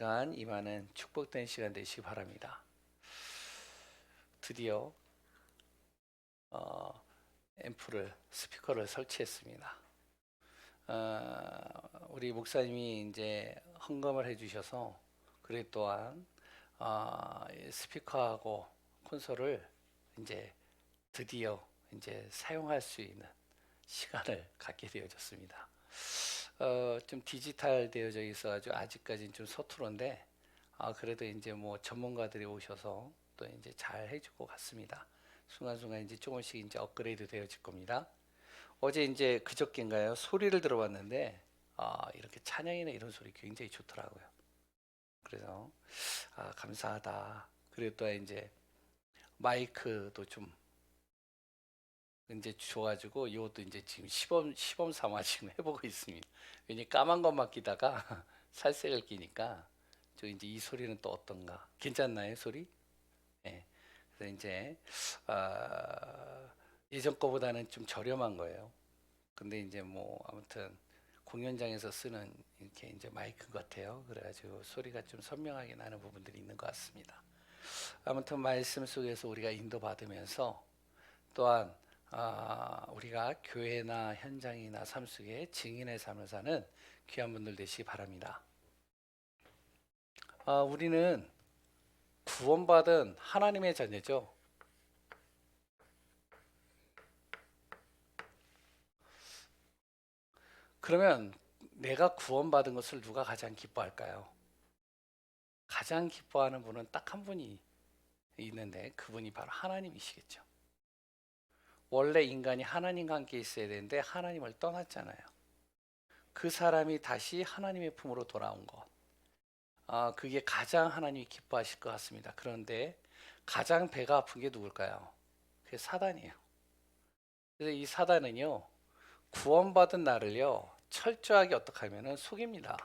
시간 임하는 축복된 시간 되시기 바랍니다. 드디어 어, 앰프를 스피커를 설치했습니다. 우리 목사님이 이제 헌금을 해주셔서 그리고 또한 스피커하고 콘솔을 이제 드디어 이제 사용할 수 있는 시간을 갖게 되어졌습니다. 좀 디지털 되어져 있어가지고 아직까지는 좀 서투른데 그래도 이제 뭐 전문가들이 오셔서 또 이제 잘 해주고 갔습니다. 순간순간 이제 조금씩 이제 업그레이드 되어질 겁니다. 어제 이제 그저께인가요? 소리를 들어봤는데 이렇게 찬양이나 이런 소리 굉장히 좋더라고요. 그래서 감사하다. 그리고 또 이제 마이크도 좀 이제 줘가지고 이것도 이제 지금 시범 삼아 지금 해보고 있습니다. 왜냐 까만 것만 끼다가 살색을 끼니까 저 이제 이 소리는 또 어떤가? 괜찮나요 소리? 예. 그래서 이제 예전 거보다는 좀 저렴한 거예요. 근데 이제 뭐 아무튼 공연장에서 쓰는 이렇게 이제 마이크 같아요. 그래가지고 소리가 좀 선명하게 나는 부분들이 있는 것 같습니다. 아무튼 말씀 속에서 우리가 인도받으면서 또한 우리가 교회나 현장이나 삶 속에 증인의 삶을 사는 귀한 분들 되시기 바랍니다. 우리는 구원받은 하나님의 자녀죠. 그러면 내가 구원받은 것을 누가 가장 기뻐할까요? 가장 기뻐하는 분은 딱 한 분이 있는데 그분이 바로 하나님이시겠죠. 원래 인간이 하나님과 함께 있어야 되는데 하나님을 떠났잖아요. 그 사람이 다시 하나님의 품으로 돌아온 것. 그게 가장 하나님이 기뻐하실 것 같습니다. 그런데 가장 배가 아픈 게 누굴까요? 그게 사단이에요. 그래서 이 사단은요, 구원받은 나를요, 철저하게 어떻게 하면은 속입니다.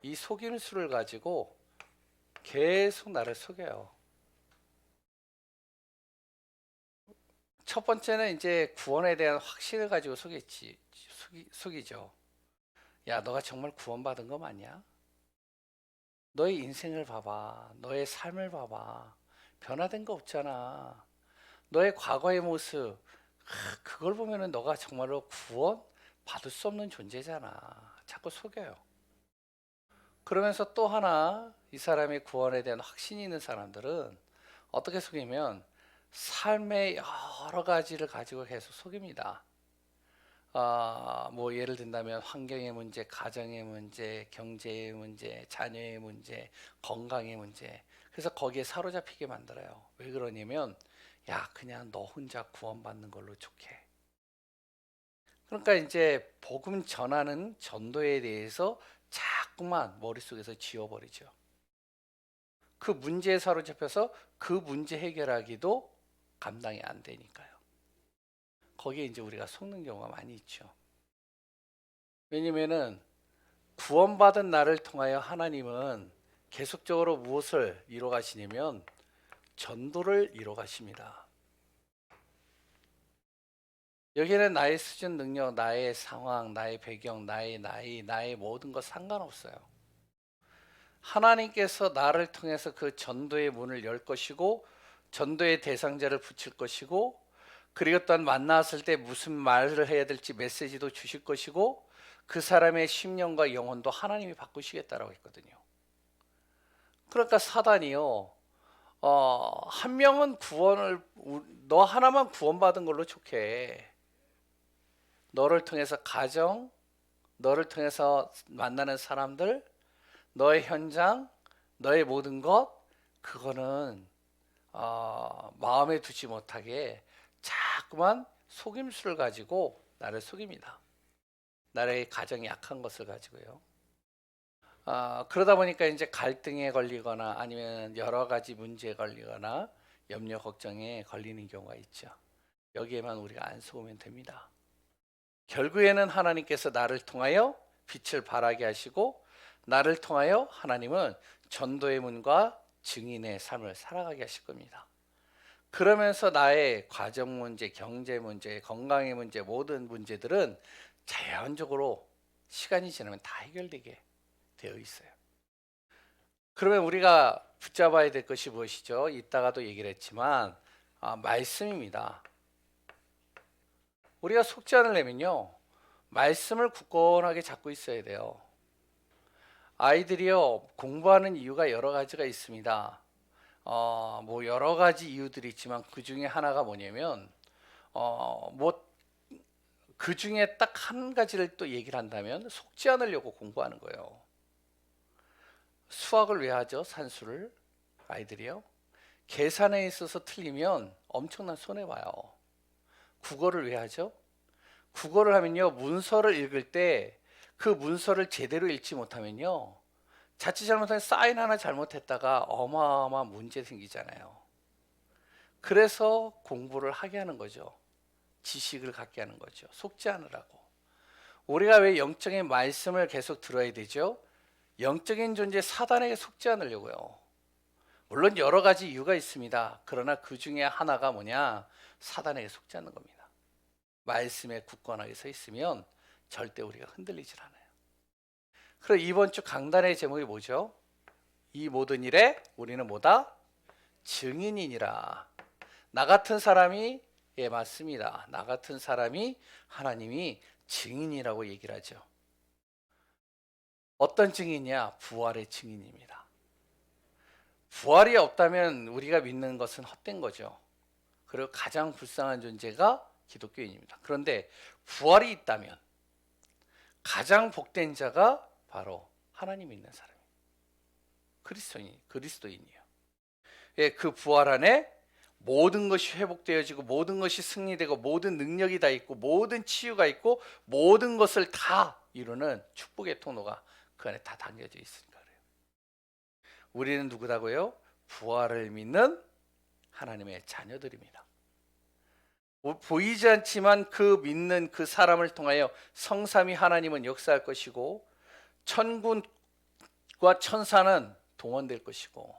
이 속임수를 가지고 계속 나를 속여요. 첫 번째는 이제 구원에 대한 확신을 가지고 속이죠. 야, 너가 정말 구원받은 거 맞냐? 너의 인생을 봐봐. 너의 삶을 봐봐. 변화된 거 없잖아. 너의 과거의 모습, 그걸 보면은 너가 정말로 구원 받을 수 없는 존재잖아. 자꾸 속여요. 그러면서 또 하나, 이 사람의 구원에 대한 확신이 있는 사람들은 어떻게 속이면 삶의 여러 가지를 가지고 계속 속입니다. 뭐 예를 든다면 환경의 문제, 가정의 문제, 경제의 문제, 자녀의 문제, 건강의 문제. 그래서 거기에 사로잡히게 만들어요. 왜 그러냐면 야, 그냥 너 혼자 구원받는 걸로 좋게. 그러니까 이제 복음 전하는 전도에 대해서 자꾸만 머릿속에서 지워버리죠. 그 문제에 사로잡혀서 그 문제 해결하기도 감당이 안 되니까요. 거기에 이제 우리가 속는 경우가 많이 있죠. 왜냐면은 구원받은 나를 통하여 하나님은 계속적으로 무엇을 이뤄 가시냐면 전도를 이뤄 가십니다. 여기는 나의 수준, 능력, 나의 상황, 나의 배경, 나의 나이, 나의 모든 것 상관없어요. 하나님께서 나를 통해서 그 전도의 문을 열 것이고 전도의 대상자를 붙일 것이고 그리고 또한 만났을 때 무슨 말을 해야 될지 메시지도 주실 것이고 그 사람의 심령과 영혼도 하나님이 바꾸시겠다라고 했거든요. 그러니까 사단이요. 한 명은 너 하나만 구원받은 걸로 좋게. 너를 통해서 가정, 너를 통해서 만나는 사람들, 너의 현장, 너의 모든 것, 그거는 마음에 두지 못하게 자꾸만 속임수를 가지고 나를 속입니다. 나의 가정이 약한 것을 가지고요. 그러다 보니까 이제 갈등에 걸리거나 아니면 여러 가지 문제에 걸리거나 염려 걱정에 걸리는 경우가 있죠. 여기에만 우리가 안 속으면 됩니다. 결국에는 하나님께서 나를 통하여 빛을 발하게 하시고 나를 통하여 하나님은 전도의 문과 증인의 삶을 살아가게 하실 겁니다. 그러면서 나의 가정 문제, 경제 문제, 건강의 문제 모든 문제들은 자연적으로 시간이 지나면 다 해결되게 되어 있어요. 그러면 우리가 붙잡아야 될 것이 무엇이죠? 이따가도 얘기를 했지만 말씀입니다. 우리가 속지 않으려면요, 말씀을 굳건하게 잡고 있어야 돼요. 아이들이요, 공부하는 이유가 여러 가지가 있습니다. 뭐 여러 가지 이유들이 있지만 그 중에 하나가 뭐냐면 뭐 그 중에 딱 한 가지를 또 얘기를 한다면 속지 않으려고 공부하는 거예요. 수학을 왜 하죠? 산수를 아이들이요. 계산에 있어서 틀리면 엄청난 손해 봐요. 국어를 왜 하죠? 국어를 하면요, 문서를 읽을 때 그 문서를 제대로 읽지 못하면요, 자칫 잘못하면 사인 하나 잘못했다가 어마어마한 문제 생기잖아요. 그래서 공부를 하게 하는 거죠. 지식을 갖게 하는 거죠. 속지 않으라고. 우리가 왜 영적인 말씀을 계속 들어야 되죠? 영적인 존재 사단에게 속지 않으려고요. 물론 여러 가지 이유가 있습니다. 그러나 그 중에 하나가 뭐냐? 사단에게 속지 않는 겁니다. 말씀에 굳건하게 서 있으면 절대 우리가 흔들리질 않아요. 그럼 이번 주 강단의 제목이 뭐죠? 이 모든 일에 우리는 뭐다? 증인이니라. 나 같은 사람이, 예, 맞습니다. 나 같은 사람이 하나님이 증인이라고 얘기를 하죠. 어떤 증인이냐? 부활의 증인입니다. 부활이 없다면 우리가 믿는 것은 헛된 거죠. 그리고 가장 불쌍한 존재가 기독교인입니다. 그런데 부활이 있다면 가장 복된 자가 바로 하나님 믿는 사람이에요. 그리스도인이에요. 예, 그 부활 안에 모든 것이 회복되어지고 모든 것이 승리되고 모든 능력이 다 있고 모든 치유가 있고 모든 것을 다 이루는 축복의 통로가 그 안에 다 담겨져 있으니까 그래요. 우리는 누구라고요? 부활을 믿는 하나님의 자녀들입니다. 보이지 않지만 그 믿는 그 사람을 통하여 성삼위 하나님은 역사할 것이고 천군과 천사는 동원될 것이고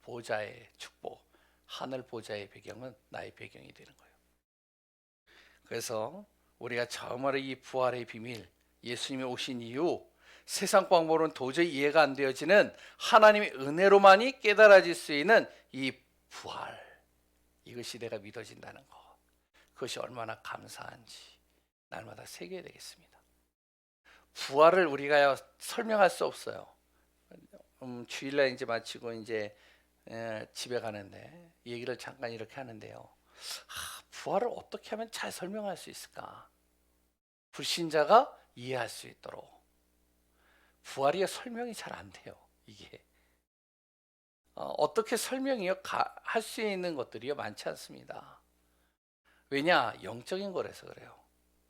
보좌의 축복, 하늘 보좌의 배경은 나의 배경이 되는 거예요. 그래서 우리가 처음으로 이 부활의 비밀, 예수님이 오신 이후 세상 방법으로는 도저히 이해가 안 되어지는 하나님의 은혜로만이 깨달아질 수 있는 이 부활, 이것이 내가 믿어진다는 것, 그것이 얼마나 감사한지 날마다 새겨야 되겠습니다. 부활을 우리가 설명할 수 없어요. 주일날 이제 마치고 이제 집에 가는데 얘기를 잠깐 이렇게 하는데요. 부활을 어떻게 하면 잘 설명할 수 있을까? 불신자가 이해할 수 있도록. 부활이 설명이 잘 안 돼요. 이게 어떻게 설명이요? 할 수 있는 것들이 많지 않습니다. 왜냐? 영적인 거라서 그래요.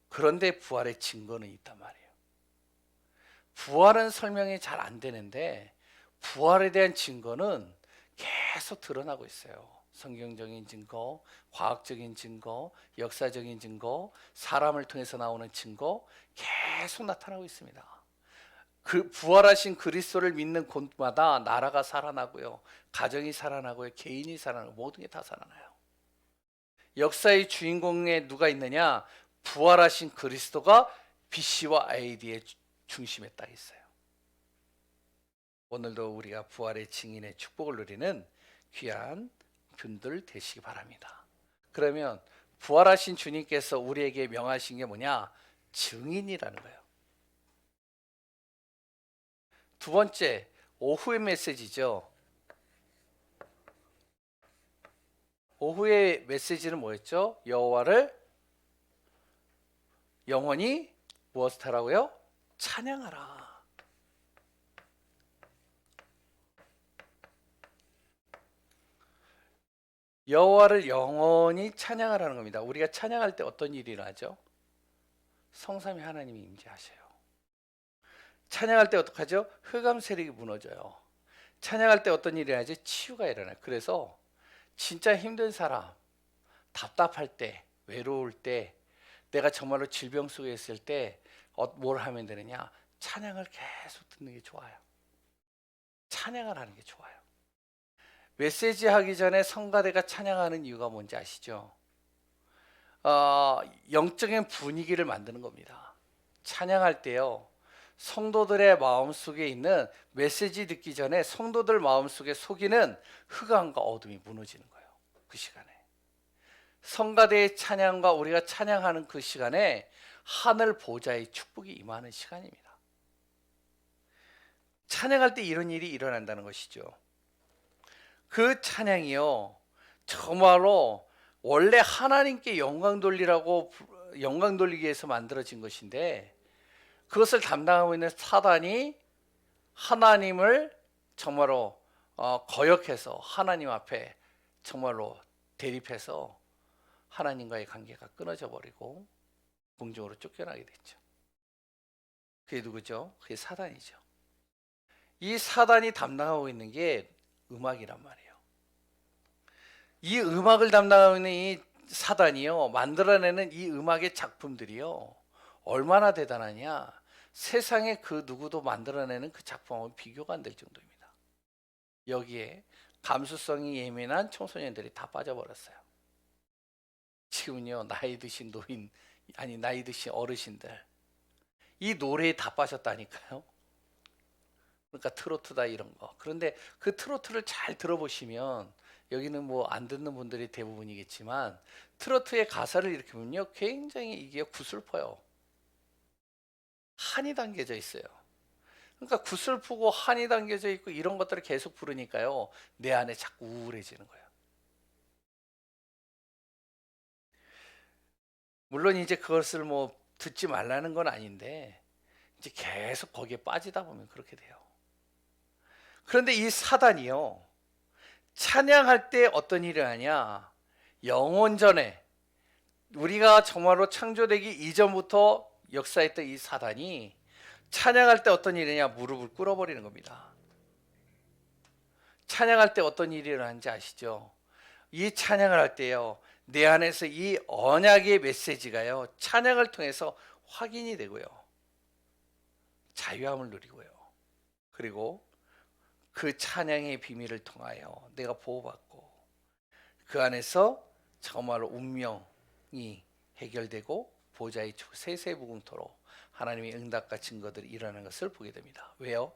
그런데 부활의 증거는 있단 말이에요. 부활은 설명이 잘 안 되는데 부활에 대한 증거는 계속 드러나고 있어요. 성경적인 증거, 과학적인 증거, 역사적인 증거, 사람을 통해서 나오는 증거 계속 나타나고 있습니다. 그 부활하신 그리스도를 믿는 곳마다 나라가 살아나고요, 가정이 살아나고요, 개인이 살아나고 모든 게 다 살아나요. 역사의 주인공에 누가 있느냐? 부활하신 그리스도가 BC와 AD의 중심에 딱 있어요. 오늘도 우리가 부활의 증인의 축복을 누리는 귀한 분들 되시기 바랍니다. 그러면 부활하신 주님께서 우리에게 명하신 게 뭐냐? 증인이라는 거예요. 두 번째, 오후의 메시지죠. 오후의 메시지는 뭐였죠? 여호와를 영원히 무엇을 하라고요? 찬양하라. 여호와를 영원히 찬양하라는 겁니다. 우리가 찬양할 때 어떤 일이 일어나죠? 성삼위 하나님이 임재하셔요. 찬양할 때 어떡하죠? 흑암 세력이 무너져요. 찬양할 때 어떤 일이 일어나죠? 치유가 일어나요. 그래서 진짜 힘든 사람, 답답할 때, 외로울 때, 내가 정말로 질병 속에 있을 때 뭘 하면 되느냐? 찬양을 계속 듣는 게 좋아요. 찬양을 하는 게 좋아요. 메시지 하기 전에 성가대가 찬양하는 이유가 뭔지 아시죠? 영적인 분위기를 만드는 겁니다. 찬양할 때요, 성도들의 마음속에 있는 메시지 듣기 전에 성도들 마음속에 속이는 흑암과 어둠이 무너지는 거예요. 그 시간에 성가대의 찬양과 우리가 찬양하는 그 시간에 하늘 보좌의 축복이 임하는 시간입니다. 찬양할 때 이런 일이 일어난다는 것이죠. 그 찬양이요, 정말로 원래 하나님께 영광 돌리기 위해서 만들어진 것인데, 그것을 담당하고 있는 사단이 하나님을 정말로 거역해서 하나님 앞에 정말로 대립해서 하나님과의 관계가 끊어져 버리고 공중으로 쫓겨나게 됐죠. 그게 누구죠? 그게 사단이죠. 이 사단이 담당하고 있는 게 음악이란 말이에요. 이 음악을 담당하고 있는 이 사단이요, 만들어내는 이 음악의 작품들이요, 얼마나 대단하냐. 세상에 그 누구도 만들어내는 그 작품하고 비교가 안 될 정도입니다. 여기에 감수성이 예민한 청소년들이 다 빠져버렸어요. 지금은요, 나이 드신 노인, 아니 나이 드신 어르신들, 이 노래에 다 빠졌다니까요. 그러니까 트로트다 이런 거. 그런데 그 트로트를 잘 들어보시면, 여기는 뭐 안 듣는 분들이 대부분이겠지만, 트로트의 가사를 이렇게 보면요, 굉장히 이게 구슬퍼요. 한이 담겨져 있어요. 그러니까 구슬프고 한이 담겨져 있고 이런 것들을 계속 부르니까요, 내 안에 자꾸 우울해지는 거예요. 물론 이제 그것을 뭐 듣지 말라는 건 아닌데, 이제 계속 거기에 빠지다 보면 그렇게 돼요. 그런데 이 사단이요, 찬양할 때 어떤 일을 하냐, 영원전에 우리가 정말로 창조되기 이전부터 역사했던 이 사단이 찬양할 때 어떤 일이냐, 무릎을 꿇어버리는 겁니다. 찬양할 때 어떤 일이 일어나는지 아시죠? 이 찬양을 할 때요, 내 안에서 이 언약의 메시지가요, 찬양을 통해서 확인이 되고요, 자유함을 누리고요, 그리고 그 찬양의 비밀을 통하여 내가 보호받고 그 안에서 정말로 운명이 해결되고 보좌의 세세무궁토로 하나님의 응답과 증거들이 일어나는 것을 보게 됩니다. 왜요?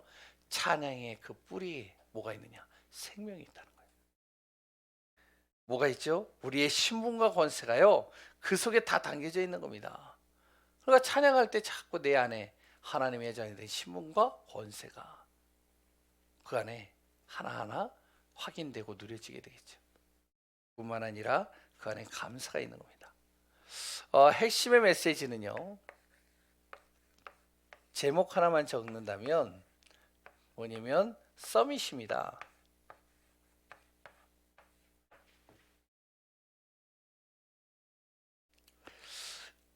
찬양의 그 뿌리에 뭐가 있느냐? 생명이 있다는 거예요. 뭐가 있죠? 우리의 신분과 권세가요, 그 속에 다 담겨져 있는 겁니다. 그러니까 찬양할 때 자꾸 내 안에 하나님의 자녀 된 신분과 권세가 그 안에 하나하나 확인되고 누려지게 되겠죠. 뿐만 아니라 그 안에 감사가 있는 겁니다. 핵심의 메시지는요, 제목 하나만 적는다면 뭐냐면 서밋입니다.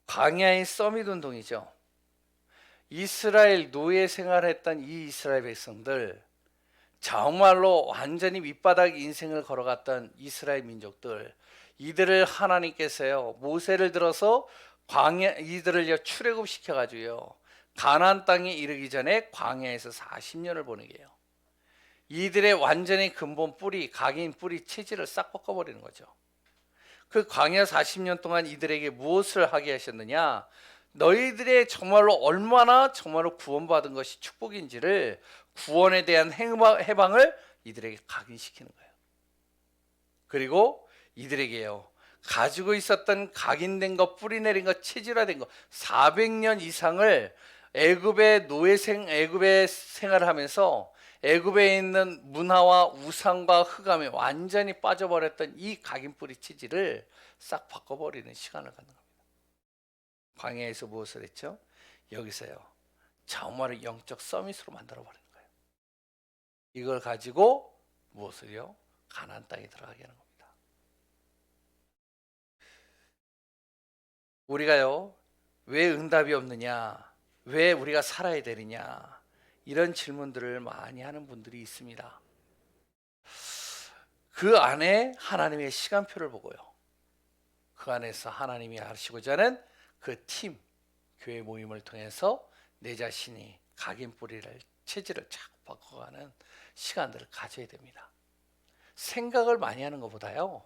광야의 서밋 운동이죠. 이스라엘 노예 생활했던 이 이스라엘 백성들, 정말로 완전히 밑바닥 인생을 걸어갔던 이스라엘 민족들, 이들을 하나님께서요, 모세를 들어서 광야, 이들을 출애굽시켜 가지고요, 가나안 땅에 이르기 전에 광야에서 40년을 보내게 해요. 이들의 완전히 근본 뿌리, 각인 뿌리 체질을 싹 꺾어버리는 거죠. 그 광야 40년 동안 이들에게 무엇을 하게 하셨느냐? 너희들의 정말로 얼마나 정말로 구원받은 것이 축복인지를, 구원에 대한 해방을 이들에게 각인시키는 거예요. 그리고 이들에게요, 가지고 있었던 각인된 것, 뿌리내린 것, 체질화된 것 400년 이상을 애굽의 생활을 하면서 애굽에 있는 문화와 우상과 흑암에 완전히 빠져버렸던 이 각인 뿌리 체질을 싹 바꿔버리는 시간을 갖는 겁니다. 광야에서 무엇을 했죠? 여기서요, 정말로 영적 서밋으로 만들어버리는 거예요. 이걸 가지고 무엇을요? 가나안 땅에 들어가게 하는 겁니다. 우리가요, 왜 응답이 없느냐, 왜 우리가 살아야 되느냐, 이런 질문들을 많이 하는 분들이 있습니다. 그 안에 하나님의 시간표를 보고요, 그 안에서 하나님이 하시고자 하는 그 팀, 교회 모임을 통해서 내 자신이 각인 뿌리를, 체질을 자꾸 바꿔가는 시간들을 가져야 됩니다. 생각을 많이 하는 것보다요,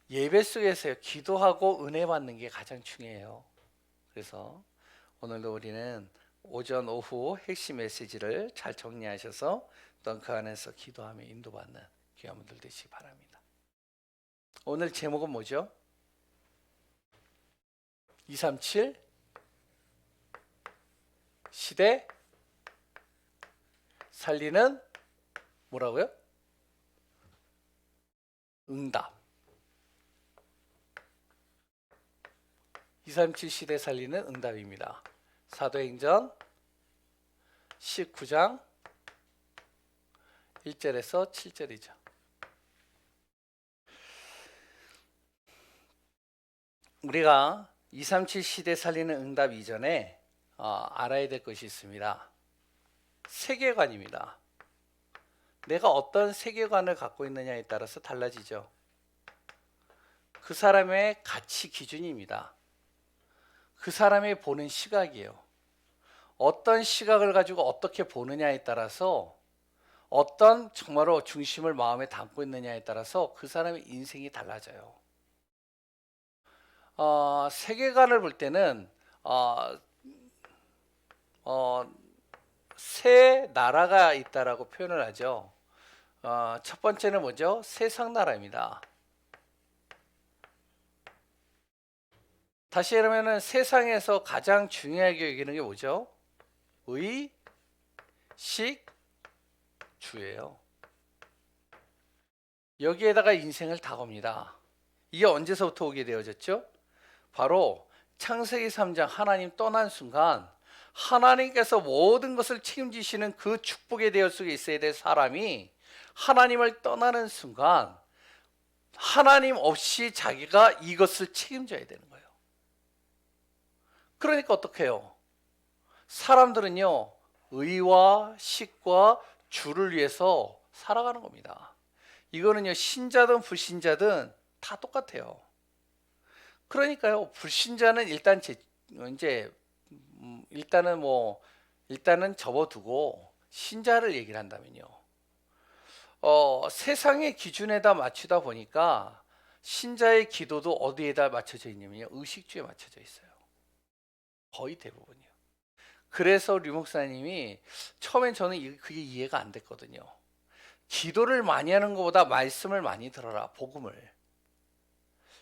예배 속에서 기도하고 은혜 받는 게 가장 중요해요. 그래서 오늘도 우리는 오전 오후 핵심 메시지를 잘 정리하셔서 또 그 안에서 기도하며 인도받는 귀한 분들 되시기 바랍니다. 오늘 제목은 뭐죠? 237 시대 살리는 뭐라고요? 응답. 237 시대 살리는 응답입니다. 사도행전 19장 1절에서 7절이죠. 우리가 237 시대 살리는 응답 이전에 알아야 될 것이 있습니다. 세계관입니다. 내가 어떤 세계관을 갖고 있느냐에 따라서 달라지죠. 그 사람의 가치 기준입니다. 그 사람이 보는 시각이에요. 어떤 시각을 가지고 어떻게 보느냐에 따라서 어떤 정말로 중심을 마음에 담고 있느냐에 따라서 그 사람의 인생이 달라져요. 세계관을 볼 때는 세 나라가 있다라고 표현을 하죠. 첫 번째는 뭐죠? 세상 나라입니다. 다시 말하면 세상에서 가장 중요하게 여기는 게 뭐죠? 의, 식, 주예요. 여기에다가 인생을 다 겁니다. 이게 언제서부터 오게 되어졌죠? 바로 창세기 3장 하나님 떠난 순간 하나님께서 모든 것을 책임지시는 그 축복의 대열 속에 있어야 될 사람이 하나님을 떠나는 순간 하나님 없이 자기가 이것을 책임져야 되는 거예요. 그러니까 어떻게 해요? 사람들은요, 의와 식과 주를 위해서 살아가는 겁니다. 이거는요, 신자든 불신자든 다 똑같아요. 그러니까요, 불신자는 일단은 접어두고 신자를 얘기를 한다면요. 세상의 기준에다 맞추다 보니까 신자의 기도도 어디에다 맞춰져 있냐면요, 의식주에 맞춰져 있어요. 거의 대부분이요. 그래서 류 목사님이 처음엔 저는 그게 이해가 안 됐거든요. 기도를 많이 하는 것보다 말씀을 많이 들어라, 복음을.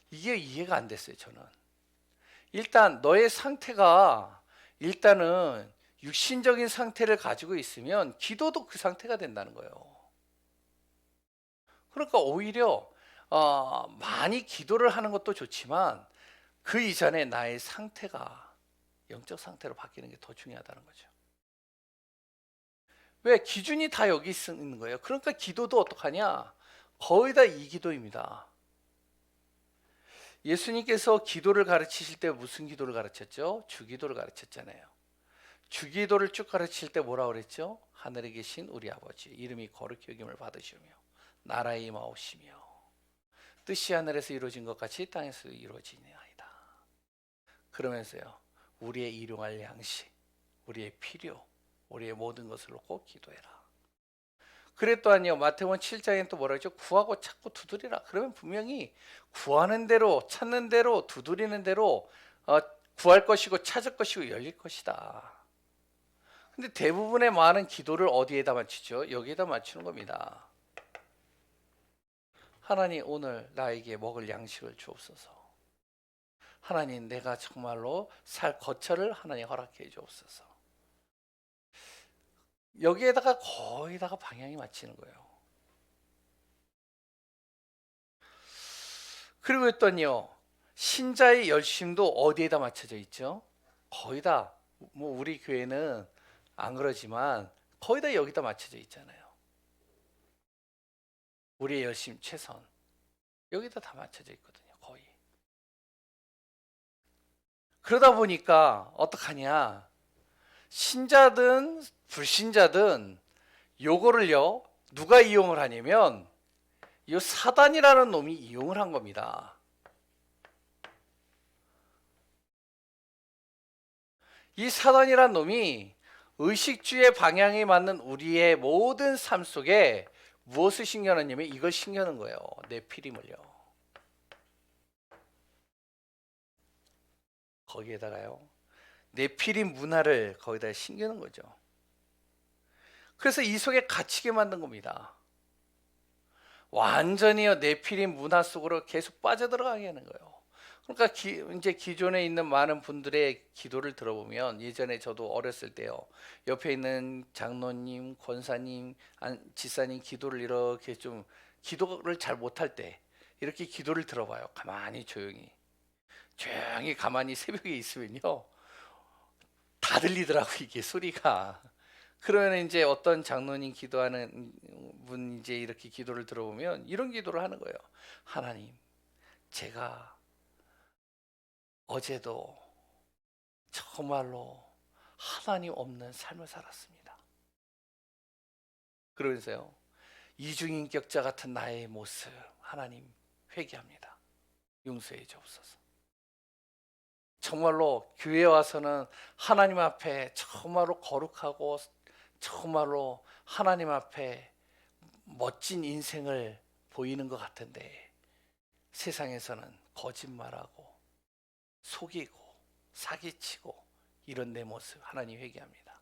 이게 이해가 안 됐어요, 저는. 일단 너의 상태가 일단은 육신적인 상태를 가지고 있으면 기도도 그 상태가 된다는 거예요. 그러니까 오히려 많이 기도를 하는 것도 좋지만 그 이전에 나의 상태가 영적 상태로 바뀌는 게 더 중요하다는 거죠. 왜? 기준이 다 여기 있는 거예요. 그러니까 기도도 어떡하냐? 거의 다 이 기도입니다. 예수님께서 기도를 가르치실 때 무슨 기도를 가르쳤죠? 주기도를 가르쳤잖아요. 주기도를 쭉 가르칠 때 뭐라고 그랬죠? 하늘에 계신 우리 아버지 이름이 거룩히 여김을 받으시며 나라의 임하옵시며 뜻이 하늘에서 이루어진 것 같이 땅에서 이루어지니이다. 그러면서요, 우리의 일용할 양식, 우리의 필요, 우리의 모든 것을 놓고 기도해라. 그랬더니요, 마태복음 7장에 또 뭐라 그러죠? 구하고 찾고 두드리라. 그러면 분명히 구하는 대로, 찾는 대로, 두드리는 대로 구할 것이고 찾을 것이고 열릴 것이다. 근데 대부분의 많은 기도를 어디에다 맞추죠? 여기에다 맞추는 겁니다. 하나님, 오늘 나에게 먹을 양식을 주옵소서. 하나님, 내가 정말로 살 거처를 하나님 허락해 주옵소서. 여기에다가 거의 다가 방향이 맞추는 거예요. 그리고 했더니요, 신자의 열심도 어디에다 맞춰져 있죠? 거의 다, 뭐 우리 교회는 안 그러지만 거의 다 여기다 맞춰져 있잖아요. 우리의 열심, 최선, 여기다 다 맞춰져 있거든요, 거의. 그러다 보니까 어떡하냐, 신자든 불신자든 요거를요, 누가 이용을 하냐면 이 사단이라는 놈이 이용을 한 겁니다. 이 사단이란 놈이 의식주의 방향에 맞는 우리의 모든 삶 속에 무엇을 신겨놨냐면 이걸 신겨놓은 거예요. 내 피림을요. 거기에다가요, 네피림 문화를 거기다 심기는 거죠. 그래서 이 속에 갇히게 만든 겁니다. 완전히요 네피림 문화 속으로 계속 빠져들어가게 하는 거예요. 그러니까 이제 기존에 있는 많은 분들의 기도를 들어보면, 예전에 저도 어렸을 때요 옆에 있는 장로님, 권사님, 지사님 기도를 이렇게 좀 기도를 잘 못할 때 이렇게 기도를 들어봐요. 가만히 조용히 가만히 새벽에 있으면요 다 들리더라고 이게 소리가. 그러면 이제 어떤 장로님 기도하는 분 이제 이렇게 기도를 들어보면 이런 기도를 하는 거예요. 하나님, 제가 어제도 정말로 하나님 없는 삶을 살았습니다. 그러면서요, 이중인격자 같은 나의 모습 하나님 회개합니다. 용서해 주옵소서. 정말로 교회 와서는 하나님 앞에 정말로 거룩하고 정말로 하나님 앞에 멋진 인생을 보이는 것 같은데, 세상에서는 거짓말하고 속이고 사기치고 이런 내 모습 하나님 회개합니다.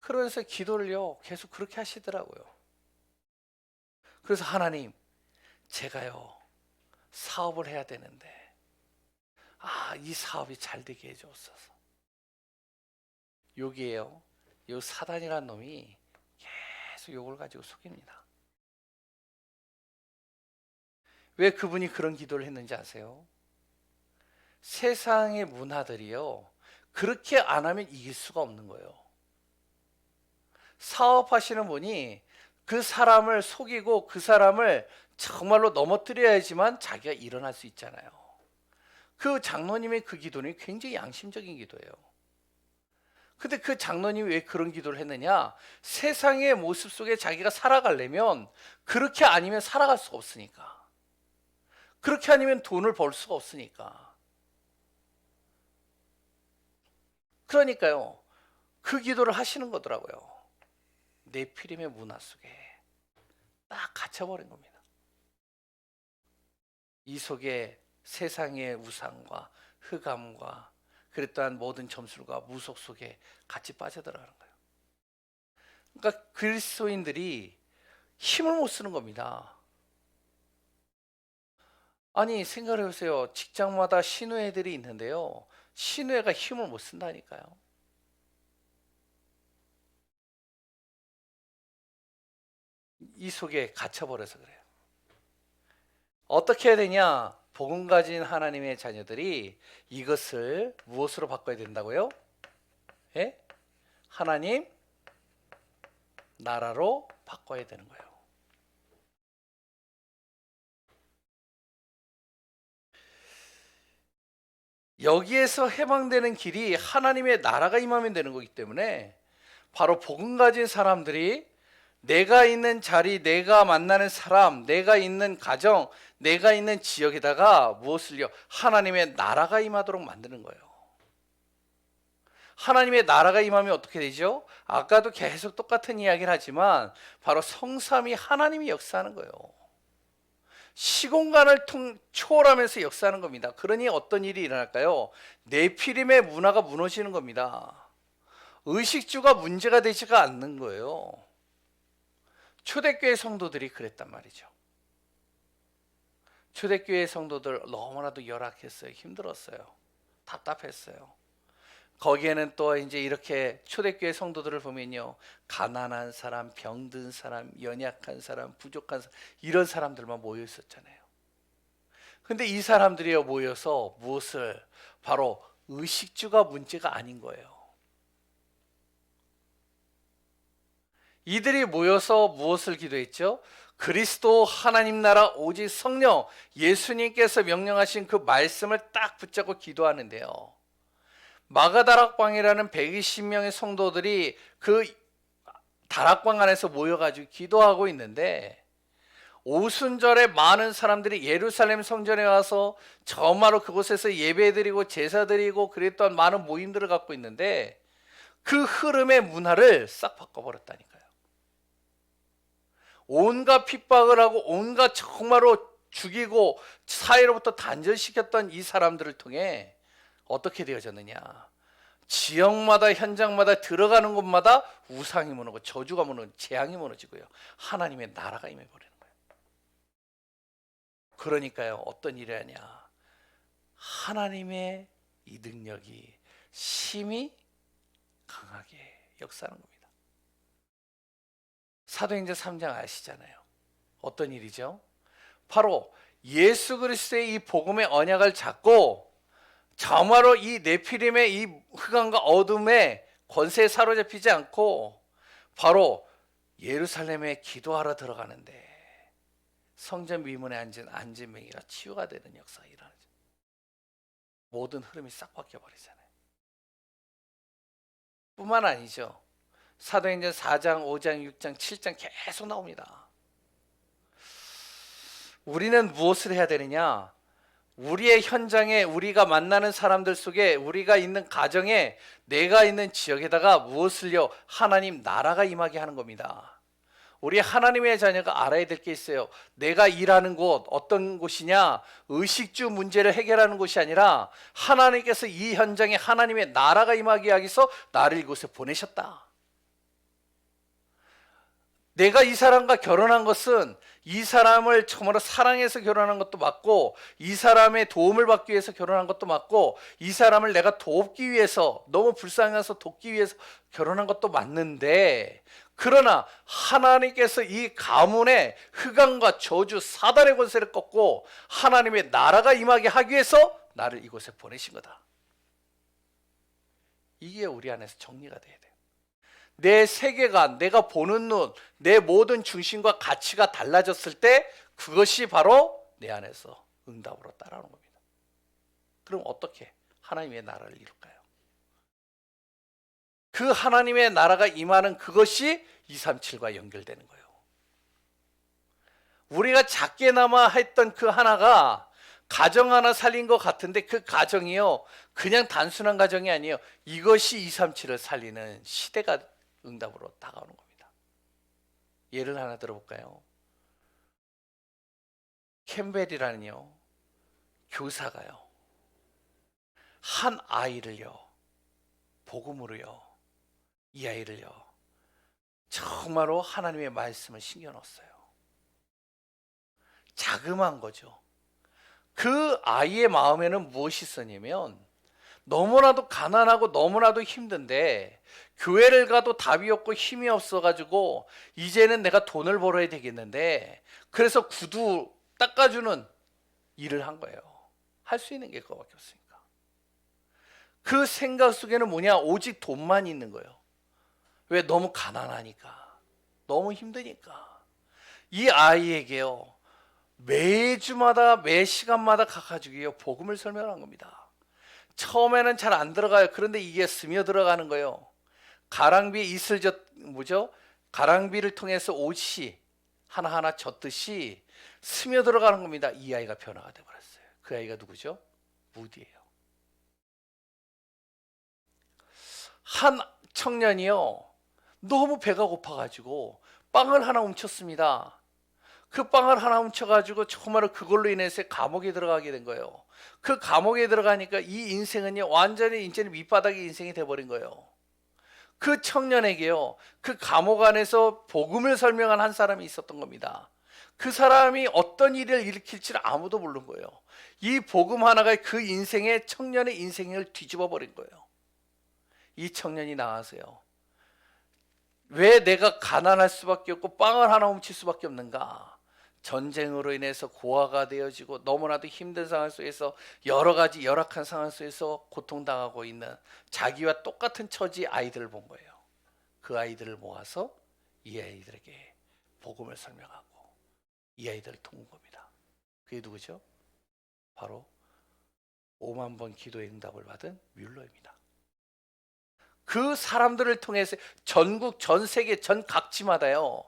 그러면서 기도를요 계속 그렇게 하시더라고요. 그래서 하나님, 제가요 사업을 해야 되는데 이 사업이 잘 되게 해주옵소서. 여기에요 요 사단이라는 놈이 계속 요걸 가지고 속입니다. 왜 그분이 그런 기도를 했는지 아세요? 세상의 문화들이요 그렇게 안 하면 이길 수가 없는 거예요. 사업하시는 분이 그 사람을 속이고 그 사람을 정말로 넘어뜨려야지만 자기가 일어날 수 있잖아요. 그 장로님의 그 기도는 굉장히 양심적인 기도예요. 근데 그 장로님이 왜 그런 기도를 했느냐? 세상의 모습 속에 자기가 살아가려면 그렇게 아니면 살아갈 수가 없으니까. 그렇게 아니면 돈을 벌 수가 없으니까. 그러니까요 그 기도를 하시는 거더라고요. 네피림의 문화 속에 딱 갇혀버린 겁니다. 이 속에 세상의 우상과 흑암과 그랬던 모든 점술과 무속 속에 같이 빠져들어가는 거예요. 그러니까 그리스도인들이 힘을 못 쓰는 겁니다. 아니 생각해 보세요. 직장마다 신우애들이 있는데요 신우애가 힘을 못 쓴다니까요. 이 속에 갇혀버려서 그래요. 어떻게 해야 되냐? 복음 가진 하나님의 자녀들이 이것을 무엇으로 바꿔야 된다고요? 예? 하나님 나라로 바꿔야 되는 거예요. 여기에서 해방되는 길이 하나님의 나라가 임하면 되는 거기 때문에, 바로 복음 가진 사람들이 내가 있는 자리, 내가 만나는 사람, 내가 있는 가정, 내가 있는 지역에다가 무엇을요? 하나님의 나라가 임하도록 만드는 거예요. 하나님의 나라가 임하면 어떻게 되죠? 아까도 계속 똑같은 이야기를 하지만 바로 성삼위 하나님이 역사하는 거예요. 시공간을 초월하면서 역사하는 겁니다. 그러니 어떤 일이 일어날까요? 네피림의 문화가 무너지는 겁니다. 의식주가 문제가 되지가 않는 거예요. 초대교회 성도들이 그랬단 말이죠. 초대교회 성도들 너무나도 열악했어요. 힘들었어요. 답답했어요. 거기에는 또 이제 이렇게 초대교회 성도들을 보면요, 가난한 사람, 병든 사람, 연약한 사람, 부족한 사람, 이런 사람들만 모여 있었잖아요. 근데 이 사람들이 모여서 무엇을, 바로 의식주가 문제가 아닌 거예요. 이들이 모여서 무엇을 기도했죠? 그리스도 하나님 나라 오직 성령, 예수님께서 명령하신 그 말씀을 딱 붙잡고 기도하는데요, 마가다락방이라는 120명의 성도들이 그 다락방 안에서 모여가지고 기도하고 있는데, 오순절에 많은 사람들이 예루살렘 성전에 와서 정말로 그곳에서 예배드리고 제사드리고 그랬던 많은 모임들을 갖고 있는데, 그 흐름의 문화를 싹 바꿔버렸다니까요. 온갖 핍박을 하고 온갖 정말로 죽이고 사회로부터 단절시켰던 이 사람들을 통해 어떻게 되어졌느냐? 지역마다 현장마다 들어가는 곳마다 우상이 무너지고 저주가 무너지고 재앙이 무너지고요. 하나님의 나라가 임해버리는 거예요. 그러니까요. 어떤 일이 하냐? 하나님의 이 능력이 심히 강하게 역사하는 겁니다. 사도행전 3장 아시잖아요. 어떤 일이죠? 바로 예수 그리스도의 이 복음의 언약을 잡고 정말로 이 네피림의 이 흑암과 어둠의 권세에 사로잡히지 않고 바로 예루살렘에 기도하러 들어가는데 성전 미문에 앉은 안진뱅이가 치유가 되는 역사가 일어나죠. 모든 흐름이 싹 바뀌어버리잖아요. 뿐만 아니죠. 사도행전 4장, 5장, 6장, 7장 계속 나옵니다. 우리는 무엇을 해야 되느냐? 우리의 현장에, 우리가 만나는 사람들 속에, 우리가 있는 가정에, 내가 있는 지역에다가 무엇을요? 하나님 나라가 임하게 하는 겁니다. 우리 하나님의 자녀가 알아야 될 게 있어요. 내가 일하는 곳 어떤 곳이냐? 의식주 문제를 해결하는 곳이 아니라 하나님께서 이 현장에 하나님의 나라가 임하게 하기 위해서 나를 이곳에 보내셨다. 내가 이 사람과 결혼한 것은 이 사람을 정말로 사랑해서 결혼한 것도 맞고, 이 사람의 도움을 받기 위해서 결혼한 것도 맞고, 이 사람을 내가 돕기 위해서, 너무 불쌍해서 돕기 위해서 결혼한 것도 맞는데, 그러나 하나님께서 이 가문의 흑암과 저주 사단의 권세를 꺾고 하나님의 나라가 임하게 하기 위해서 나를 이곳에 보내신 거다. 이게 우리 안에서 정리가 돼야 돼요. 내 세계관, 내가 보는 눈, 내 모든 중심과 가치가 달라졌을 때 그것이 바로 내 안에서 응답으로 따라오는 겁니다. 그럼 어떻게 하나님의 나라를 이룰까요? 그 하나님의 나라가 임하는 그것이 237과 연결되는 거예요. 우리가 작게나마 했던 그 하나가 가정 하나 살린 것 같은데 그 가정이요, 그냥 단순한 가정이 아니에요. 이것이 237을 살리는 시대가 응답으로 다가오는 겁니다. 예를 하나 들어볼까요? 캠벨이라는요 교사가요 한 아이를요 복음으로요, 이 아이를요 정말로 하나님의 말씀을 신겨 넣었어요. 자그마한 거죠. 그 아이의 마음에는 무엇이 있었냐면 너무나도 가난하고 너무나도 힘든데 교회를 가도 답이 없고 힘이 없어가지고 이제는 내가 돈을 벌어야 되겠는데, 그래서 구두 닦아주는 일을 한 거예요. 할 수 있는 게 그거밖에 없으니까. 그 생각 속에는 뭐냐? 오직 돈만 있는 거예요. 왜? 너무 가난하니까, 너무 힘드니까. 이 아이에게요 매주마다 매 시간마다 가가지고요 복음을 설명한 겁니다. 처음에는 잘 안 들어가요. 그런데 이게 스며 들어가는 거예요. 가랑비 이슬 가랑비를 통해서 옷이 하나하나 젖듯이 스며 들어가는 겁니다. 이 아이가 변화가 되어버렸어요. 그 아이가 누구죠? 무디예요. 한 청년이요 너무 배가 고파가지고 빵을 하나 훔쳤습니다. 그 빵을 하나 훔쳐가지고 정말로 그걸로 인해서 감옥에 들어가게 된 거예요. 그 감옥에 들어가니까 이 인생은요 완전히 인제는 밑바닥의 인생이 돼버린 거예요. 그 청년에게요 그 감옥 안에서 복음을 설명한 한 사람이 있었던 겁니다. 그 사람이 어떤 일을 일으킬지를 아무도 모르는 거예요. 이 복음 하나가 그 인생의, 청년의 인생을 뒤집어 버린 거예요. 이 청년이 나와서요 왜 내가 가난할 수밖에 없고 빵을 하나 훔칠 수밖에 없는가? 전쟁으로 인해서 고아가 되어지고 너무나도 힘든 상황 속에서 여러 가지 열악한 상황 속에서 고통당하고 있는 자기와 똑같은 처지 아이들을 본 거예요. 그 아이들을 모아서 이 아이들에게 복음을 설명하고 이 아이들을 도운 겁니다. 그게 누구죠? 바로 5만 번 기도의 응답을 받은 뮬러입니다. 그 사람들을 통해서 전국, 전 세계, 전 각지마다요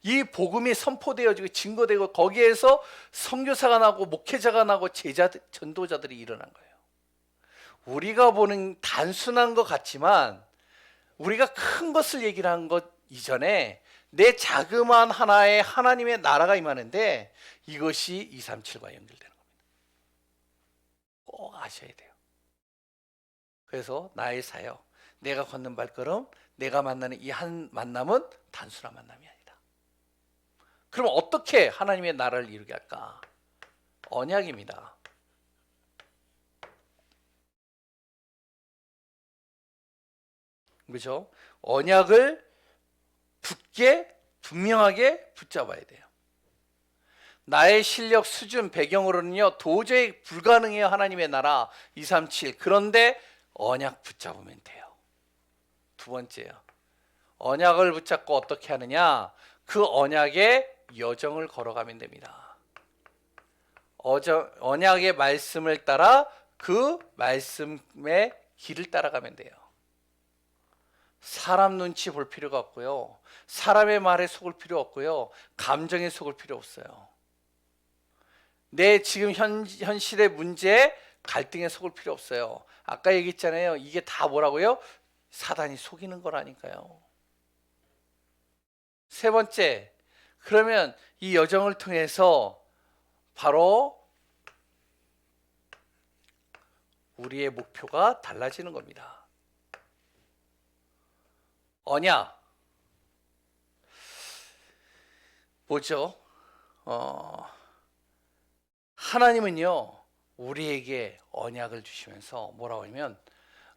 이 복음이 선포되어지고 증거되고 거기에서 선교사가 나고 목회자가 나고 제자들, 전도자들이 일어난 거예요. 우리가 보는 단순한 것 같지만 우리가 큰 것을 얘기를 한 것 이전에 내 자그마한 하나의 하나님의 나라가 임하는데 이것이 237과 연결되는 겁니다. 꼭 아셔야 돼요. 그래서 나의 사역, 내가 걷는 발걸음, 내가 만나는 이 한 만남은 단순한 만남이 아니다. 그럼 어떻게 하나님의 나라를 이루게 할까? 언약입니다. 그렇죠? 언약을 분명하게 붙잡아야 돼요. 나의 실력 수준 배경으로는요 도저히 불가능해요. 하나님의 나라 237. 그런데 언약 붙잡으면 돼요. 두 번째요. 언약을 붙잡고 어떻게 하느냐? 그 언약의 여정을 걸어가면 됩니다. 언약의 말씀을 따라 그 말씀의 길을 따라가면 돼요. 사람 눈치 볼 필요가 없고요. 사람의 말에 속을 필요 없고요. 감정에 속을 필요 없어요. 내 지금 현실의 문제에 갈등에 속을 필요 없어요. 아까 얘기했잖아요. 이게 다 뭐라고요? 사단이 속이는 거라니까요. 세 번째, 그러면 이 여정을 통해서 바로 우리의 목표가 달라지는 겁니다. 언약 뭐죠? 하나님은요 우리에게 언약을 주시면서 뭐라고 하냐면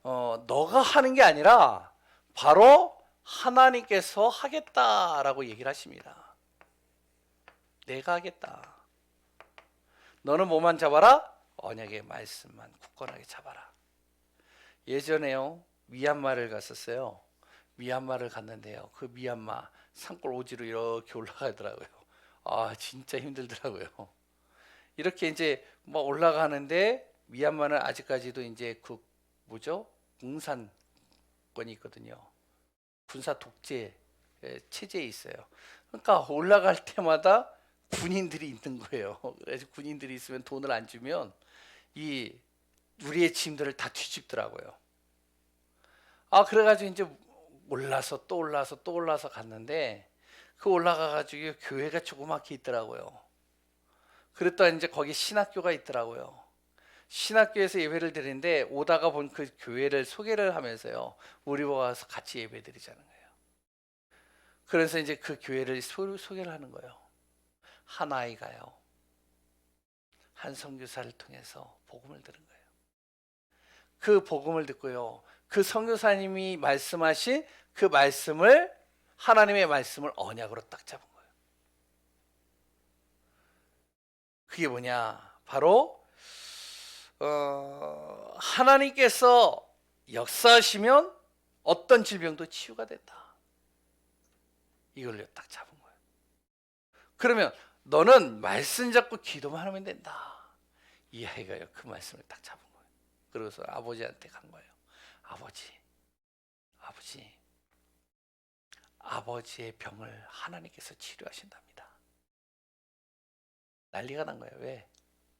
너가 하는 게 아니라 바로 하나님께서 하겠다라고 얘기를 하십니다. 내가 하겠다. 너는 뭐만 잡아라? 언약의 말씀만 굳건하게 잡아라. 예전에요 미얀마를 갔었어요. 미얀마를 갔는데요 그 미얀마 산골 오지로 이렇게 올라가더라고요. 아 진짜 힘들더라고요. 이렇게 이제 막 올라가는데 미얀마는 아직까지도 이제 그 뭐죠? 공산권이 있거든요. 군사 독재 체제에 있어요. 그러니까 올라갈 때마다 군인들이 있는 거예요. 그래서 군인들이 있으면 돈을 안 주면 이 우리의 짐들을 다 뒤집더라고요. 아 그래가지고 이제 올라서 또 올라서 또 올라서 갔는데 그 올라가가지고 교회가 조그맣게 있더라고요. 그랬더니 이제 거기 신학교가 있더라고요. 신학교에서 예배를 드리는데 오다가 본 그 교회를 소개를 하면서요 우리 와서 같이 예배 드리자는 거예요. 그래서 이제 그 교회를 소개를 하는 거예요. 한 아이가요 한 선교사를 통해서 복음을 들은 거예요. 그 복음을 듣고요 그 선교사님이 말씀하신 그 말씀을 하나님의 말씀을 언약으로 딱 잡은 거예요. 그게 뭐냐? 바로 하나님께서 역사하시면 어떤 질병도 치유가 된다. 이걸로 딱 잡은 거예요. 그러면 너는 말씀 잡고 기도만 하면 된다. 이 아이가요 그 말씀을 딱 잡은 거예요. 그래서 아버지한테 간 거예요. 아버지의 병을 하나님께서 치료하신답니다. 난리가 난 거예요. 왜?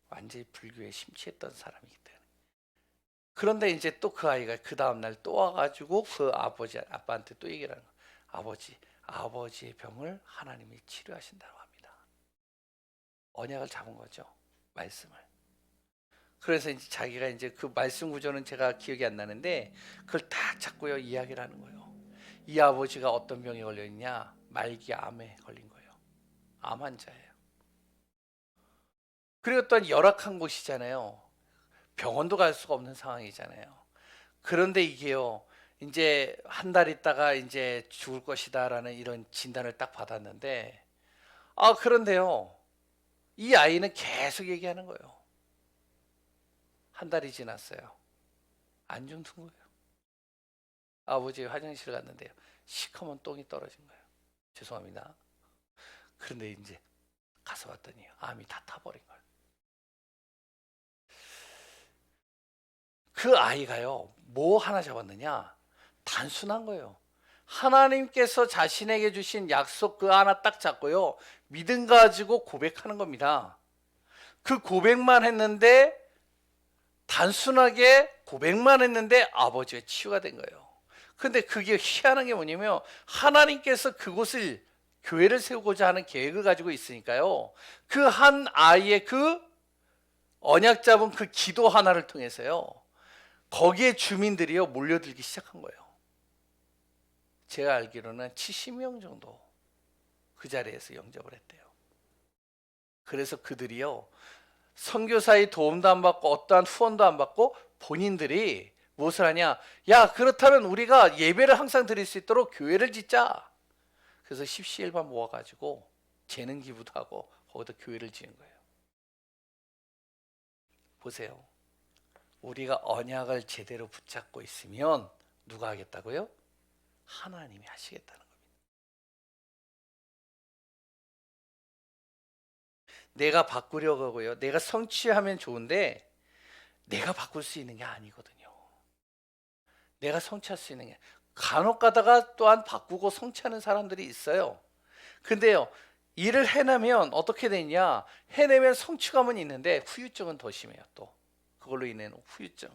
완전히 불교에 심취했던 사람이기 때문에. 그런데 이제 또 그 아이가 그 다음날 또 와가지고 그 아빠한테 또 얘기를 하는 거예요. 아버지의 병을 하나님이 치료하신다고 합니다. 언약을 잡은 거죠. 말씀을. 그래서 이제 자기가 이제 그 말씀 구조는 제가 기억이 안 나는데 그걸 딱 잡고요 이야기를 하는 거예요. 이 아버지가 어떤 병에 걸려 있냐? 말기암에 걸린 거예요. 암 환자예요. 그리고 또한 열악한 곳이잖아요. 병원도 갈 수가 없는 상황이잖아요. 그런데 이게요, 이제 한 달 있다가 이제 죽을 것이다라는 이런 진단을 딱 받았는데, 그런데요, 이 아이는 계속 얘기하는 거예요. 한 달이 지났어요. 안 죽는 거예요. 아버지 화장실 갔는데요, 시커먼 똥이 떨어진 거예요. 죄송합니다. 그런데 이제 가서 봤더니 암이 다 타버린 거예요. 그 아이가요 뭐 하나 잡았느냐? 단순한 거예요. 하나님께서 자신에게 주신 약속 그 하나 딱 잡고요 믿음 가지고 고백하는 겁니다. 그 고백만 했는데, 단순하게 고백만 했는데 아버지가 치유가 된 거예요. 근데 그게 희한한 게 뭐냐면 하나님께서 그곳을 교회를 세우고자 하는 계획을 가지고 있으니까요 그 한 아이의 그 언약 잡은 그 기도 하나를 통해서요 거기에 주민들이요 몰려들기 시작한 거예요. 제가 알기로는 70명 정도 그 자리에서 영접을 했대요. 그래서 그들이요 선교사의 도움도 안 받고 어떠한 후원도 안 받고 본인들이 무엇을 하냐? 야, 그렇다면 우리가 예배를 항상 드릴 수 있도록 교회를 짓자. 그래서 십시일반 모아가지고 재능 기부도 하고 거기다 교회를 지은 거예요. 보세요. 우리가 언약을 제대로 붙잡고 있으면 누가 하겠다고요? 하나님이 하시겠다는 겁니다. 내가 바꾸려고 하고요. 내가 성취하면 좋은데 내가 바꿀 수 있는 게 아니거든요. 내가 성취할 수 있는 게 간혹 가다가 또한 바꾸고 성취하는 사람들이 있어요. 근데요. 일을 해내면 어떻게 되냐? 해내면 성취감은 있는데 후유증은 더 심해요. 또 그걸로 인해 후유증.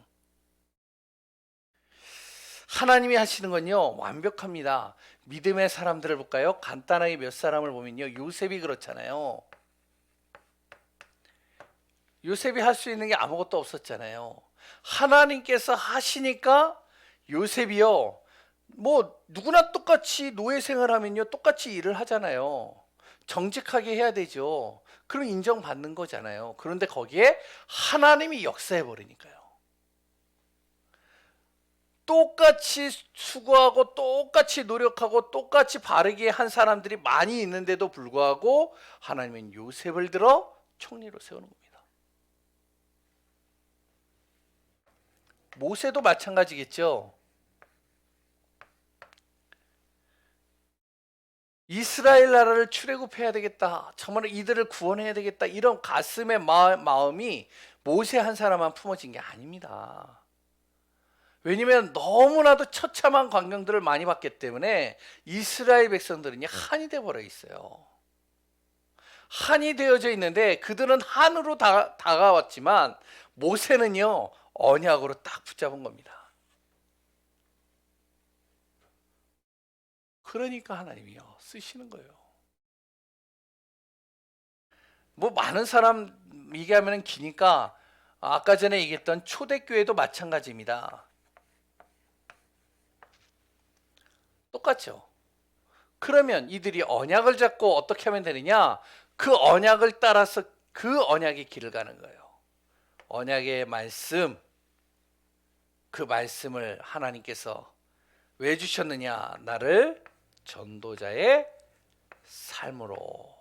하나님이 하시는 건요 완벽합니다. 믿음의 사람들을 볼까요? 간단하게 몇 사람을 보면요 요셉이 그렇잖아요. 요셉이 할 수 있는 게 아무것도 없었잖아요. 하나님께서 하시니까 요셉이요 뭐 누구나 똑같이 노예 생활하면요 똑같이 일을 하잖아요. 정직하게 해야 되죠. 그럼 인정받는 거잖아요. 그런데 거기에 하나님이 역사해 버리니까요. 똑같이 수고하고 똑같이 노력하고 똑같이 바르게 한 사람들이 많이 있는데도 불구하고 하나님은 요셉을 들어 총리로 세우는 겁니다. 모세도 마찬가지겠죠. 이스라엘 나라를 출애굽해야 되겠다. 정말 이들을 구원해야 되겠다. 이런 가슴의 마음이 모세 한 사람만 품어진 게 아닙니다. 왜냐하면 너무나도 처참한 광경들을 많이 봤기 때문에 이스라엘 백성들은 한이 되어버려 있어요. 한이 되어져 있는데 그들은 한으로 다가왔지만 모세는요 언약으로 딱 붙잡은 겁니다. 그러니까 하나님이요 쓰시는 거예요. 뭐 많은 사람 얘기하면 기니까 아까 전에 얘기했던 초대교회도 마찬가지입니다. 똑같죠. 그러면 이들이 언약을 잡고 어떻게 하면 되느냐? 그 언약을 따라서 그 언약의 길을 가는 거예요. 언약의 말씀, 그 말씀을 하나님께서 왜 주셨느냐? 나를 전도자의 삶으로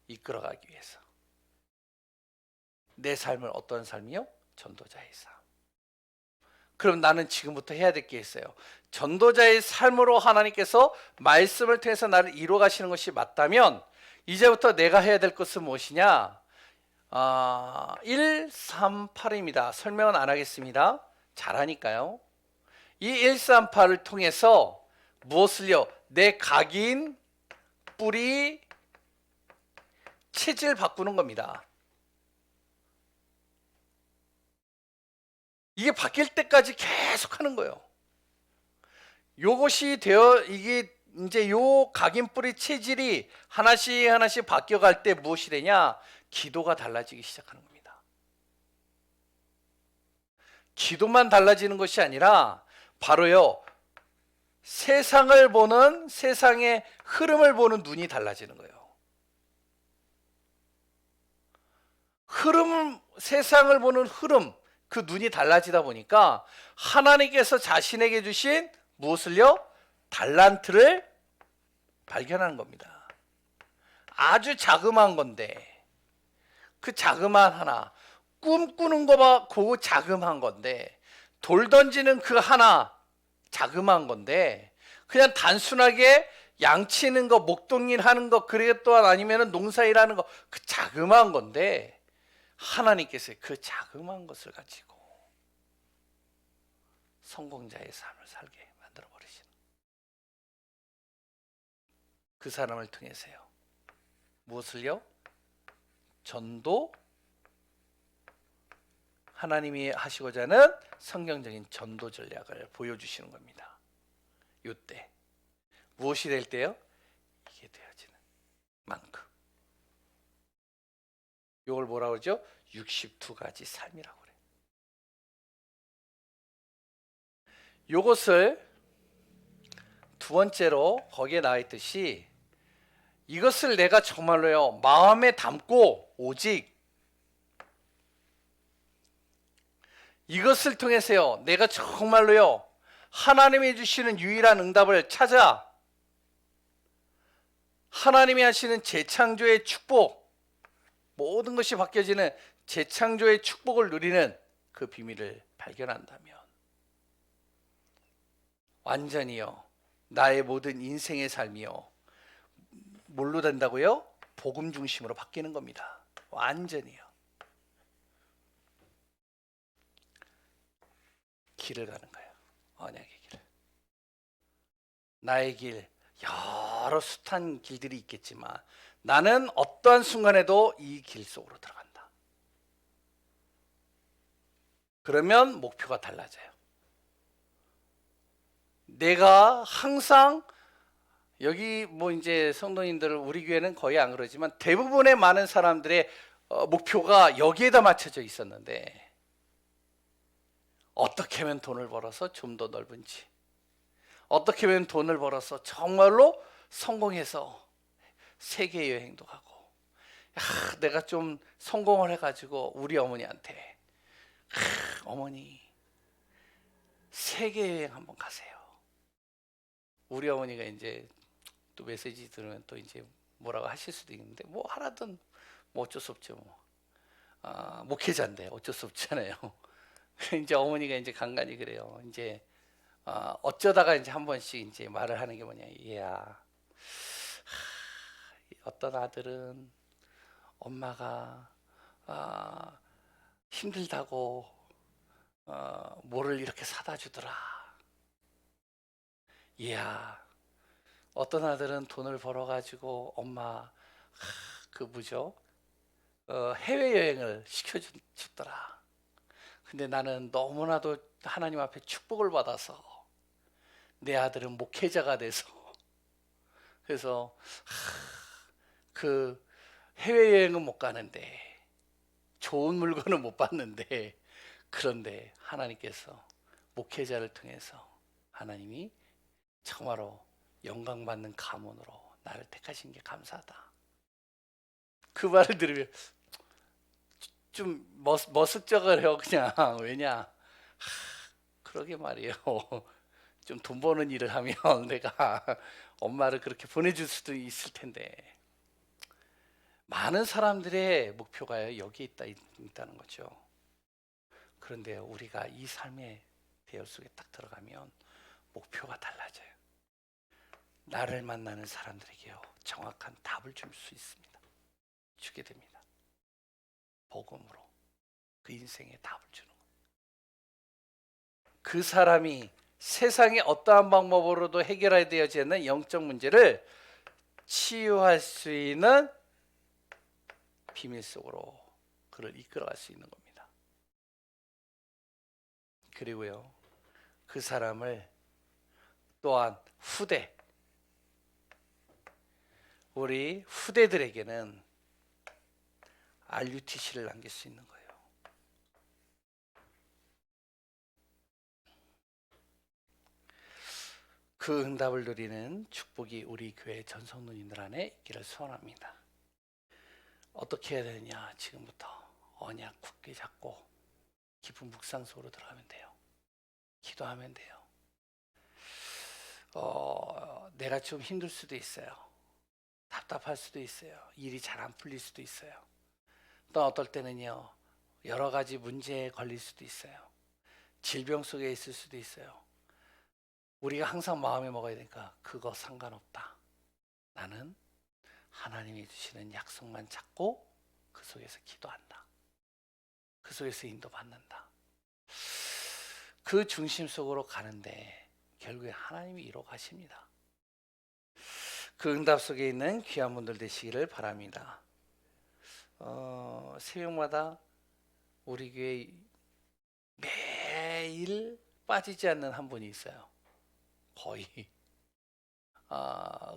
이끌어가기 위해서. 내 삶을 어떤 삶이요? 전도자의 삶. 그럼 나는 지금부터 해야 될 게 있어요. 전도자의 삶으로 하나님께서 말씀을 통해서 나를 이루어 가시는 것이 맞다면 이제부터 내가 해야 될 것은 무엇이냐? 138입니다. 설명은 안 하겠습니다. 잘하니까요. 이 138을 통해서 무엇을요? 내 각인, 뿌리, 체질 바꾸는 겁니다. 이게 바뀔 때까지 계속 하는 거예요. 요것이 이게 이제 요 각인 뿌리 체질이 하나씩 하나씩 바뀌어갈 때 무엇이 되냐? 기도가 달라지기 시작하는 겁니다. 기도만 달라지는 것이 아니라 바로요 세상을 보는 세상의 흐름을 보는 눈이 달라지는 거예요. 세상을 보는 흐름, 그 눈이 달라지다 보니까 하나님께서 자신에게 주신 무엇을요? 달란트를 발견하는 겁니다. 아주 자그마한 건데 그 자그마한 하나, 꿈꾸는 거봐 그 자그마한 건데 돌 던지는 그 하나 자그마한 건데 그냥 단순하게 양치는 거, 목동일 하는 거, 그리고 또한 아니면 농사일 하는 거 그 자그마한 건데 하나님께서 그 자그마한 것을 가지고 성공자의 삶을 살게 만들어 버리시는 그 사람을 통해서요. 무엇을요? 전도, 하나님이 하시고자 하는 성경적인 전도 전략을 보여주시는 겁니다. 이때 무엇이 될 때요? 이게 되어지는 만큼. 이걸 뭐라고 그러죠? 62가지 삶이라고 그래요. 요것을 두 번째로 거기에 나와 있듯이 이것을 내가 정말로요 마음에 담고 오직 이것을 통해서요 내가 정말로요 하나님이 주시는 유일한 응답을 찾아 하나님이 하시는 재창조의 축복, 모든 것이 바뀌어지는 재창조의 축복을 누리는 그 비밀을 발견한다면 완전히요 나의 모든 인생의 삶이요 뭘로 된다고요? 복음 중심으로 바뀌는 겁니다. 완전히요. 길을 가는 거예요. 언약의 길. 나의 길, 여러 숱한 길들이 있겠지만 나는 어떠한 순간에도 이 길 속으로 들어간다. 그러면 목표가 달라져요. 내가 항상 여기 뭐 이제 성도님들 우리 교회는 거의 안 그러지만 대부분의 많은 사람들의 목표가 여기에다 맞춰져 있었는데 어떻게 하면 돈을 벌어서 좀 더 넓은 지 어떻게 하면 돈을 벌어서 정말로 성공해서 세계 여행도 가고 내가 좀 성공을 해가지고 우리 어머니한테 어머니 세계 여행 한번 가세요. 우리 어머니가 이제 또 메시지 들으면 또 이제 뭐라고 하실 수도 있는데 뭐 하라든 뭐 어쩔 수 없죠. 뭐. 목회자인데 어쩔 수 없잖아요. 이제 어머니가 이제 간간히 그래요. 이제 어쩌다가 이제 한 번씩 이제 말을 하는 게 뭐냐. 얘야, 어떤 아들은 엄마가 힘들다고 뭐를 이렇게 사다 주더라. 얘야, 어떤 아들은 돈을 벌어가지고 엄마 그 뭐죠? 해외여행을 시켜줬더라. 근데 나는 너무나도 하나님 앞에 축복을 받아서 내 아들은 목회자가 돼서 그래서 그 해외여행은 못 가는데 좋은 물건은 못 받는데 그런데 하나님께서 목회자를 통해서 하나님이 정말로 영광받는 가문으로 나를 택하신 게 감사하다. 그 말을 들으면 좀 머쓱쩍어요. 그냥 왜냐 그러게 말이에요. 좀 돈 버는 일을 하면 내가 엄마를 그렇게 보내줄 수도 있을 텐데 많은 사람들의 목표가 여기에 있다는 거죠. 그런데 우리가 이 삶의 배열 속에 딱 들어가면 목표가 달라져요. 나를 만나는 사람들에게요 정확한 답을 줄 수 있습니다. 주게 됩니다. 복음으로 그 인생에 답을 주는 거예요. 그 사람이 세상의 어떠한 방법으로도 해결되어지지 않는 영적 문제를 치유할 수 있는 비밀 속으로 그를 이끌어갈 수 있는 겁니다. 그리고요 그 사람을 또한 우리 후대들에게는 RUTC를 남길 수 있는 거예요. 그 응답을 누리는 축복이 우리 교회 전 성도님들 안에 있기를 소원합니다. 어떻게 해야 되느냐? 지금부터 언약 굳게 잡고 깊은 묵상 속으로 들어가면 돼요. 기도하면 돼요. 내가 좀 힘들 수도 있어요. 답답할 수도 있어요. 일이 잘 안 풀릴 수도 있어요. 또 어떨 때는요 여러 가지 문제에 걸릴 수도 있어요. 질병 속에 있을 수도 있어요. 우리가 항상 마음에 먹어야 되니까 그거 상관없다. 나는 하나님이 주시는 약속만 찾고 그 속에서 기도한다. 그 속에서 인도받는다. 그 중심 속으로 가는데 결국에 하나님이 이루어가십니다. 그 응답 속에 있는 귀한 분들 되시기를 바랍니다. 새벽마다 우리 교회 매일 빠지지 않는 한 분이 있어요. 거의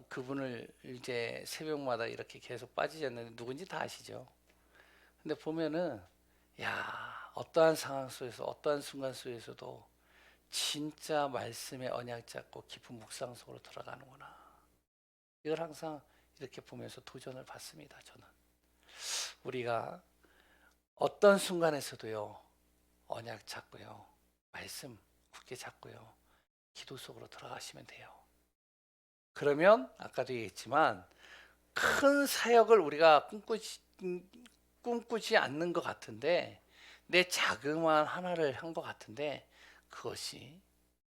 그분을 이제 새벽마다 이렇게 계속 빠지지 않는데 누군지 다 아시죠? 근데 보면은 어떠한 상황 속에서 어떠한 순간 속에서도 진짜 말씀의 언약 잡고 깊은 묵상 속으로 들어가는구나. 이걸 항상 이렇게 보면서 도전을 받습니다. 저는 우리가 어떤 순간에서도요, 언약 잡고요, 말씀 굳게 잡고요, 기도 속으로 들어가시면 돼요. 그러면 아까도 얘기했지만 큰 사역을 우리가 꿈꾸지 않는 것 같은데, 내 자그마한 하나를 한 것 같은데, 그것이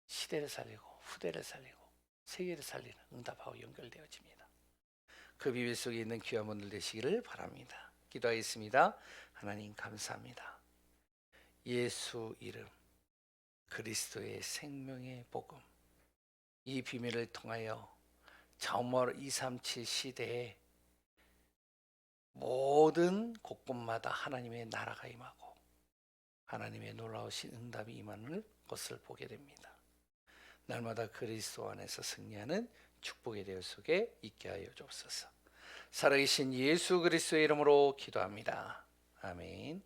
시대를 살리고 후대를 살리고 세계를 살리는 응답하고 연결되어집니다. 그 비밀 속에 있는 귀한 분들 되시기를 바랍니다. 기도하겠습니다. 하나님 감사합니다. 예수 이름, 그리스도의 생명의 복음, 이 비밀을 통하여 정말 237 시대에 모든 곳곳마다 하나님의 나라가 임하고 하나님의 놀라우신 응답이 임하는 것을 보게 됩니다. 날마다 그리스도 안에서 승리하는 축복의 대열 속에 있게 하여 주옵소서. 살아계신 예수 그리스도의 이름으로 기도합니다. 아멘.